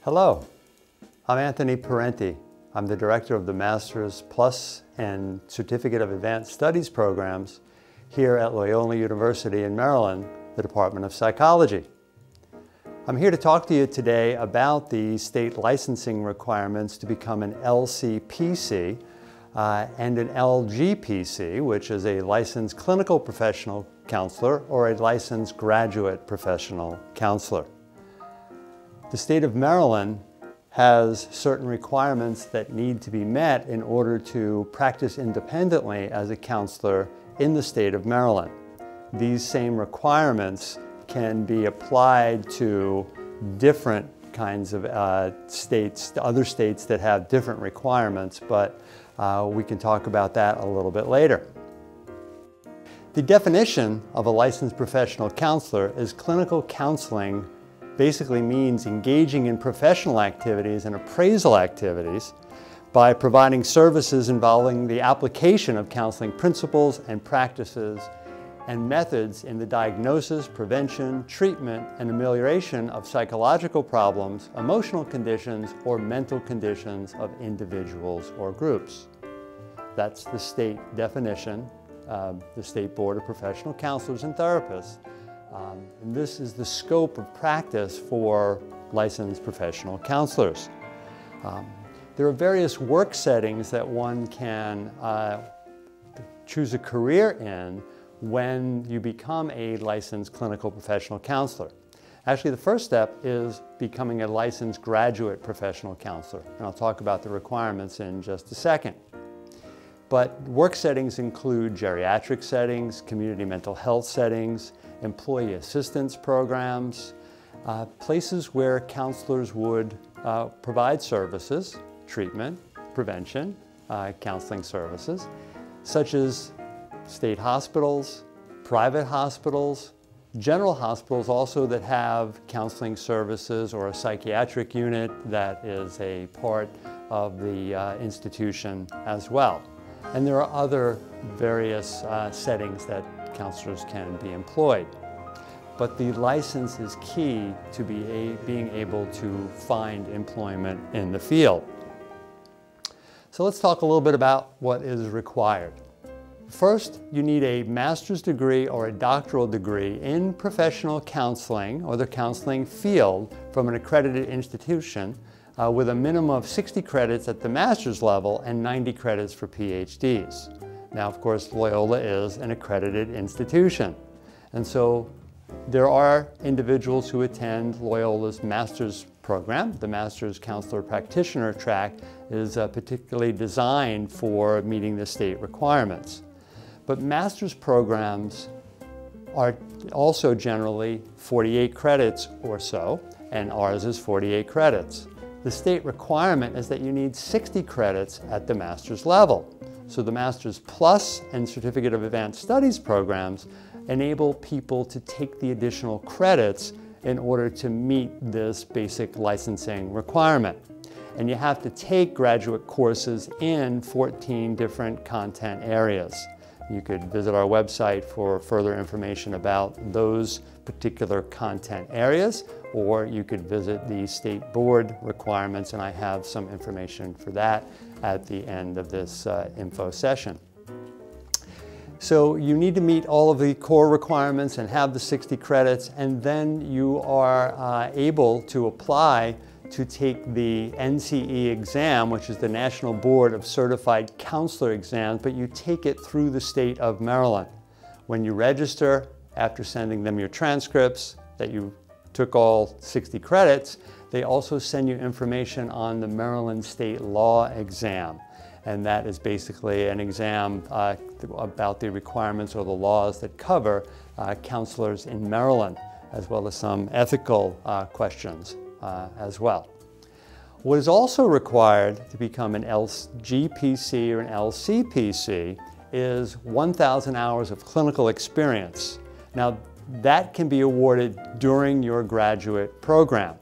Hello, I'm Anthony Parenti. I'm the director of the Master's Plus and Certificate of Advanced Studies programs here at Loyola University in Maryland, the Department of Psychology. I'm here to talk to you today about the state licensing requirements to become an LCPC and an LGPC, which is a licensed clinical professional counselor or a licensed graduate professional counselor. The state of Maryland has certain requirements that need to be met in order to practice independently as a counselor in the state of Maryland. These same requirements can be applied to different kinds of states, other states that have different requirements, but we can talk about that a little bit later. The definition of a licensed professional counselor is clinical counseling basically means engaging in professional activities and appraisal activities by providing services involving the application of counseling principles and practices and methods in the diagnosis, prevention, treatment, and amelioration of psychological problems, emotional conditions, or mental conditions of individuals or groups. That's the state definition, the State Board of Professional Counselors and Therapists. And this is the scope of practice for licensed professional counselors. There are various work settings that one can choose a career in when you become a licensed clinical professional counselor. Actually, the first step is becoming a licensed graduate professional counselor, and I'll talk about the requirements in just a second. But work settings include geriatric settings, community mental health settings, employee assistance programs, places where counselors would provide services, treatment, prevention, counseling services, such as state hospitals, private hospitals, general hospitals also that have counseling services or a psychiatric unit that is a part of the institution as well. And there are other various settings that counselors can be employed. But the license is key to being able to find employment in the field. So let's talk a little bit about what is required. First, you need a master's degree or a doctoral degree in professional counseling or the counseling field from an accredited institution with a minimum of 60 credits at the master's level and 90 credits for PhDs. Now, of course, Loyola is an accredited institution. And so there are individuals who attend Loyola's master's program. The Master's Counselor Practitioner track is particularly designed for meeting the state requirements. But master's programs are also generally 48 credits or so, and ours is 48 credits. The state requirement is that you need 60 credits at the master's level. So the Master's Plus and Certificate of Advanced Studies programs enable people to take the additional credits in order to meet this basic licensing requirement. And you have to take graduate courses in 14 different content areas. You could visit our website for further information about those particular content areas, or you could visit the state board requirements, and I have some information for that at the end of this info session. So you need to meet all of the core requirements and have the 60 credits, and then you are able to apply to take the NCE exam, which is the National Board of Certified Counselor exams, but you take it through the state of Maryland. When you register, after sending them your transcripts that you took all 60 credits, they also send you information on the Maryland State Law exam. And that is basically an exam about the requirements or the laws that cover counselors in Maryland, as well as some ethical questions as well. What is also required to become an LGPC or an LCPC is 1,000 hours of clinical experience. Now, that can be awarded during your graduate program,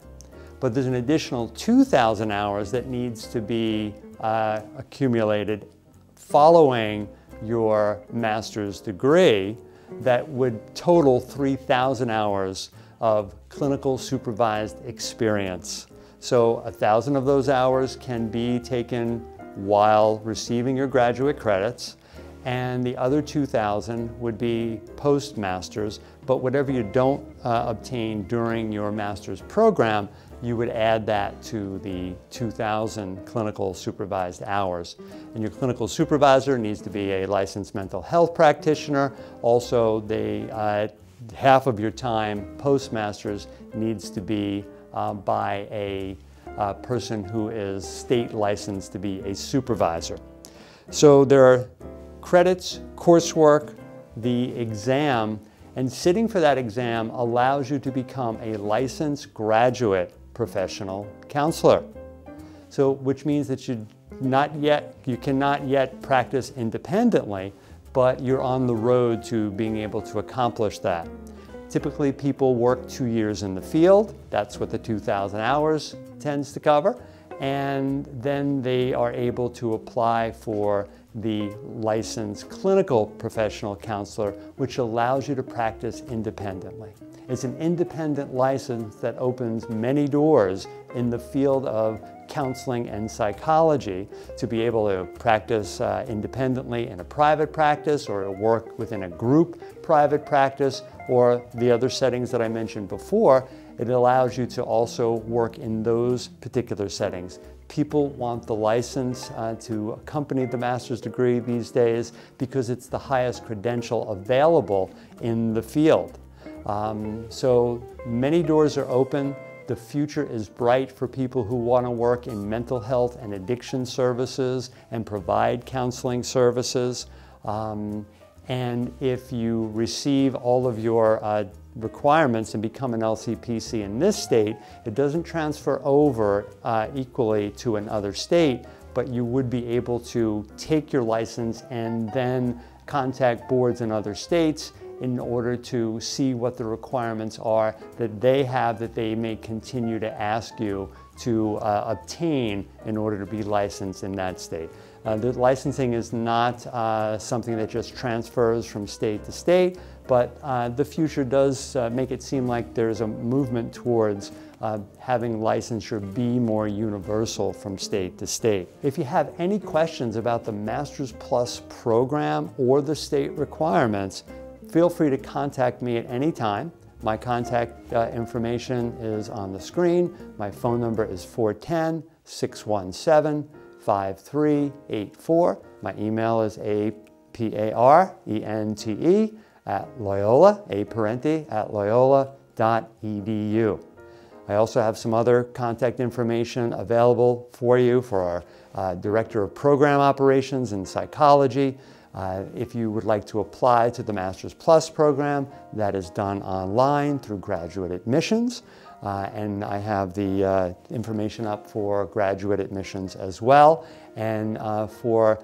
but there's an additional 2,000 hours that needs to be accumulated following your master's degree that would total 3,000 hours of clinical supervised experience. So 1,000 of those hours can be taken while receiving your graduate credits, and the other 2,000 would be post-master's, but whatever you don't obtain during your master's program, you would add that to the 2,000 clinical supervised hours. And your clinical supervisor needs to be a licensed mental health practitioner. Also, half of your time post-master's needs to be by a person who is state licensed to be a supervisor. So there are credits, coursework, the exam, and sitting for that exam allows you to become a licensed graduate professional counselor. So, which means that you cannot yet practice independently, but you're on the road to being able to accomplish that. Typically, people work 2 years in the field. That's what the 2,000 hours tends to cover. And then they are able to apply for the licensed clinical professional counselor, which allows you to practice independently. It's an independent license that opens many doors in the field of counseling and psychology to be able to practice independently in a private practice, or to work within a group private practice, or the other settings that I mentioned before. It allows you to also work in those particular settings. People want the license to accompany the master's degree these days because it's the highest credential available in the field. So many doors are open. The future is bright for people who want to work in mental health and addiction services and provide counseling services. And if you receive all of your requirements and become an LCPC in this state, it doesn't transfer over equally to another state, but you would be able to take your license and then contact boards in other states in order to see what the requirements are that they have that they may continue to ask you to obtain in order to be licensed in that state. The licensing is not something that just transfers from state to state, but the future does make it seem like there's a movement towards having licensure be more universal from state to state. If you have any questions about the Masters Plus program or the state requirements, feel free to contact me at any time. My contact information is on the screen. My phone number is 410-617-5384. My email is aparente@loyola.edu. I also have some other contact information available for you for our Director of Program Operations in Psychology. If you would like to apply to the Masters Plus program, that is done online through graduate admissions. And I have the information up for graduate admissions as well, and for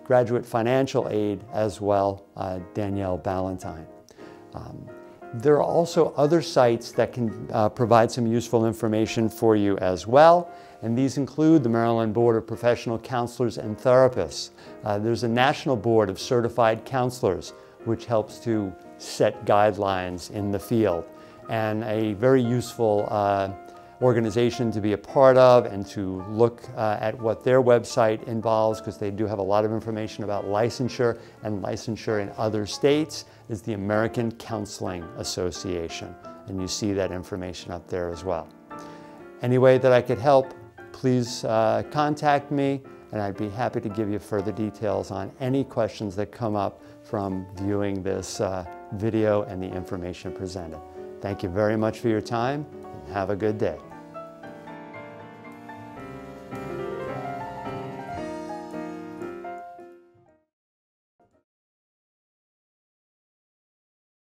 graduate financial aid as well, Danielle Ballantyne. There are also other sites that can provide some useful information for you as well, and these include the Maryland Board of Professional Counselors and Therapists. There's a National Board of Certified Counselors, which helps to set guidelines in the field, and a very useful organization to be a part of and to look at what their website involves, because they do have a lot of information about licensure and licensure in other states, is the American Counseling Association, and you see that information up there as well. Any way that I could help, please contact me, and I'd be happy to give you further details on any questions that come up from viewing this video and the information presented. Thank you very much for your time, and have a good day.